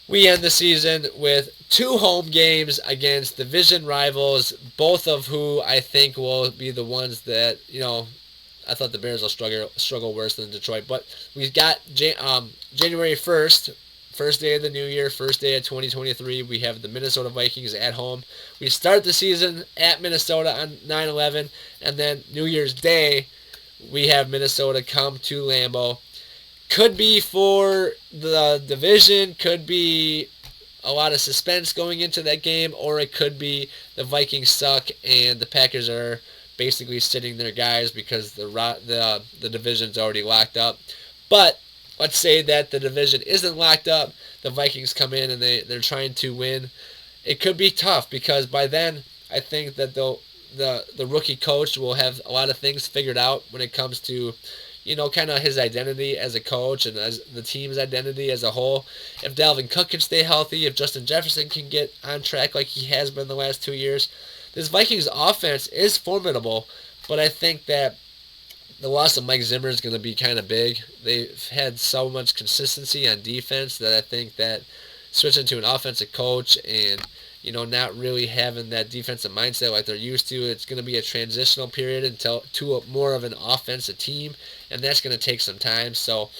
we end the season with 2 home games against division rivals, both of who I think will be the ones that, I thought the Bears will struggle worse than Detroit. But we've got January 1st, first day of the new year, first day of 2023. We have the Minnesota Vikings at home. We start the season at Minnesota on 9/11, and then New Year's Day, we have Minnesota come to Lambeau. Could be for the division, could be a lot of suspense going into that game, or it could be the Vikings suck and the Packers are basically sitting their guys because the division's already locked up. But let's say that the division isn't locked up, the Vikings come in and they're trying to win. It could be tough because by then I think that the rookie coach will have a lot of things figured out when it comes to kind of his identity as a coach and as the team's identity as a whole. If Dalvin Cook can stay healthy, if Justin Jefferson can get on track like he has been the last 2 years, this Vikings offense is formidable, but I think that the loss of Mike Zimmer is going to be kind of big. They've had so much consistency on defense that I think that switching to an offensive coach and not really having that defensive mindset like they're used to, it's going to be a transitional period to more of an offensive team, and that's going to take some time. So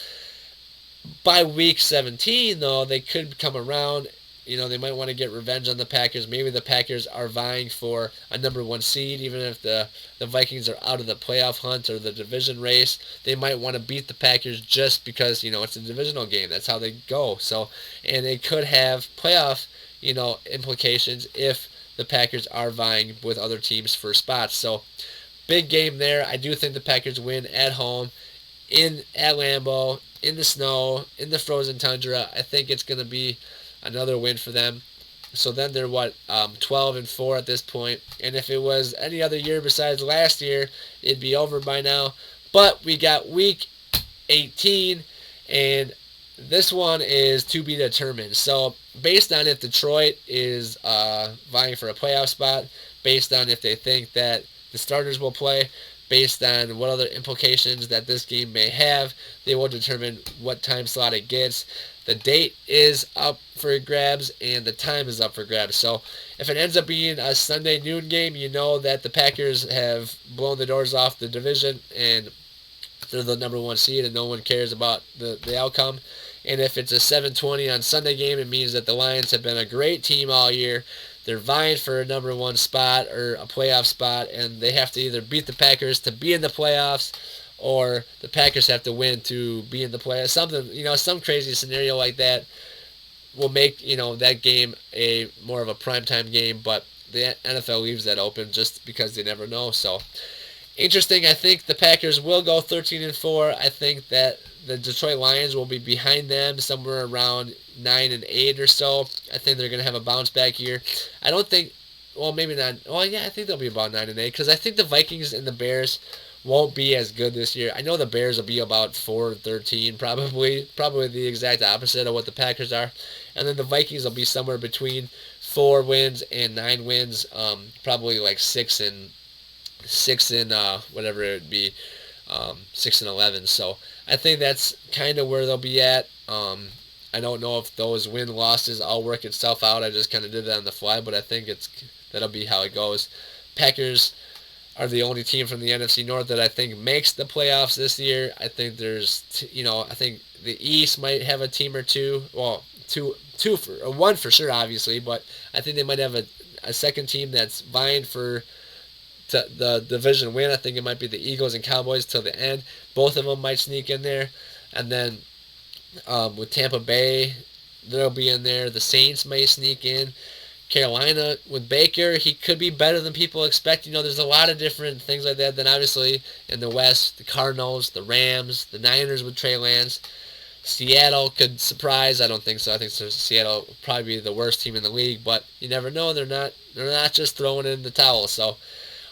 by week 17, though, they could come around. They might want to get revenge on the Packers. Maybe the Packers are vying for a number 1 seed, even if the Vikings are out of the playoff hunt or the division race. They might want to beat the Packers just because, it's a divisional game. That's how they go. So, and it could have playoff, implications if the Packers are vying with other teams for spots. So, big game there. I do think the Packers win at home, at Lambeau, in the snow, in the frozen tundra. I think it's going to be another win for them. So then they're 12-4 at this point. And if it was any other year besides last year, it'd be over by now. But we got week 18, and this one is to be determined. So based on if Detroit is vying for a playoff spot, based on if they think that the starters will play, based on what other implications that this game may have, they will determine what time slot it gets. The date is up for grabs, and the time is up for grabs. So if it ends up being a Sunday noon game, that the Packers have blown the doors off the division, and they're the number 1 seed, and no one cares about the outcome. And if it's a 7:20 on Sunday game, it means that the Lions have been a great team all year. They're vying for a number one spot or a playoff spot, and they have to either beat the Packers to be in the playoffs, or the Packers have to win to be in the playoffs. Something, some crazy scenario like that will make, that game a more of a primetime game, but the NFL leaves that open just because they never know. So interesting. I think the Packers will go 13-4. I think that the Detroit Lions will be behind them somewhere around 9-8 or so. I think they're going to have a bounce back year. I don't think, well, maybe not. Well, yeah, I think they'll be about 9-8 because I think the Vikings and the Bears won't be as good this year. I know the Bears will be about 4-13, probably the exact opposite of what the Packers are, and then the Vikings will be somewhere between 4 wins and 9 wins, probably like 6 and whatever it would be, 6-11. So I think that's kind of where they'll be at. I don't know if those win losses all work itself out. I just kind of did that on the fly, but I think that'll be how it goes. Packers are the only team from the NFC North that I think makes the playoffs this year. I think I think the East might have a team or two. Well, one for sure, obviously, but I think they might have a second team that's vying for the division win. I think it might be the Eagles and Cowboys till the end. Both of them might sneak in there. And then with Tampa Bay, they'll be in there. The Saints may sneak in. Carolina with Baker, he could be better than people expect. There's a lot of different things like that. Then obviously in the West, the Cardinals, the Rams, the Niners with Trey Lance. Seattle could surprise. I don't think so. I think Seattle will probably be the worst team in the league, but you never know. They're not just throwing in the towel. So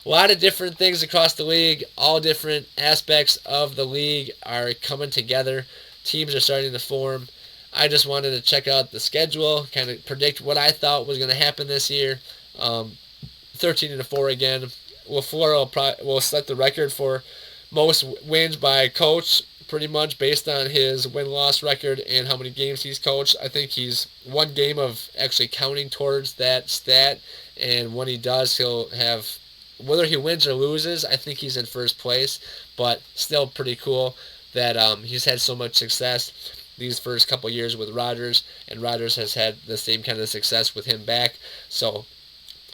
a lot of different things across the league. All different aspects of the league are coming together. Teams are starting to form. I just wanted to check out the schedule, kind of predict what I thought was going to happen this year. 13-4 again. LaFleur will set the record for most wins by a coach, pretty much based on his win-loss record and how many games he's coached. I think he's one game of actually counting towards that stat, and when he does, he'll have, whether he wins or loses, I think he's in first place, but still pretty cool that he's had so much success these first couple years with Rodgers, and Rodgers has had the same kind of success with him back. So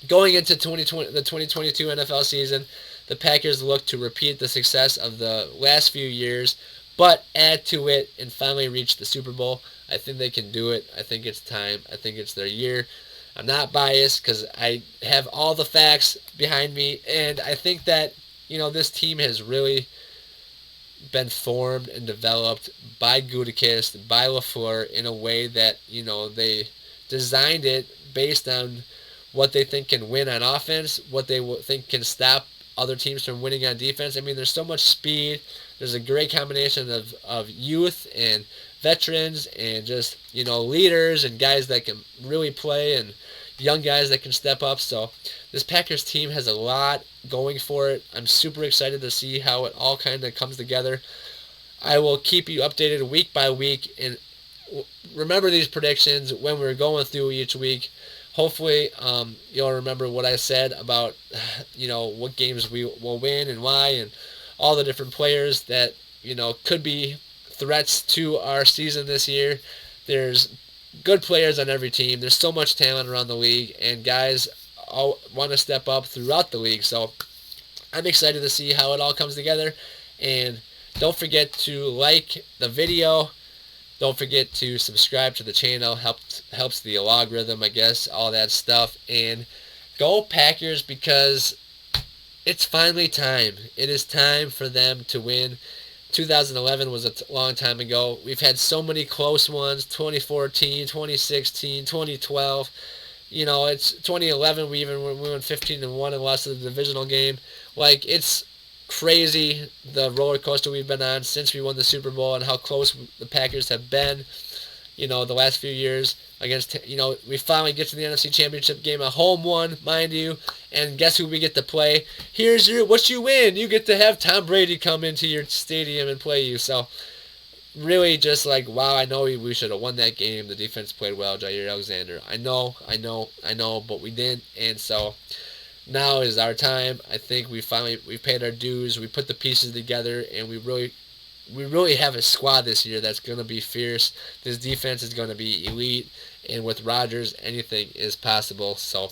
going into the 2022 NFL season, the Packers look to repeat the success of the last few years, but add to it and finally reach the Super Bowl. I think they can do it. I think it's time. I think it's their year. I'm not biased because I have all the facts behind me, and I think that, this team has really been formed and developed by Gutekunst, by LaFleur, in a way that, they designed it based on what they think can win on offense, what they think can stop other teams from winning on defense. I mean, there's so much speed. There's a great combination of youth and veterans and just, leaders and guys that can really play and young guys that can step up. So this Packers team has a lot going for it. I'm super excited to see how it all kind of comes together. I will keep you updated week by week, and remember these predictions when we're going through each week. Hopefully, you'll remember what I said about, what games we will win and why, and all the different players that, could be threats to our season this year. There's good players on every team. There's so much talent around the league, and guys all want to step up throughout the league. So I'm excited to see how it all comes together. And don't forget to like the video. Don't forget to subscribe to the channel. Helps the algorithm, I guess, all that stuff. And go Packers, because it's finally time. It is time for them to win. 2011 was a long time ago. We've had so many close ones. 2014, 2016, 2012. It's 2011. We went 15-1 and lost the divisional game. Like, it's crazy the roller coaster we've been on since we won the Super Bowl and how close the Packers have been. The last few years against, we finally get to the NFC Championship game, a home one, mind you, and guess who we get to play? Here's what you win. You get to have Tom Brady come into your stadium and play you. So really just like, wow, I know we should have won that game. The defense played well, Jair Alexander. I know, but we didn't, and so now is our time. I think we've paid our dues. We put the pieces together, and we really we really have a squad this year that's going to be fierce. This defense is going to be elite. And with Rodgers, anything is possible. So,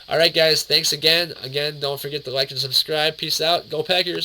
all right, guys, thanks again. Again, don't forget to like and subscribe. Peace out. Go Packers.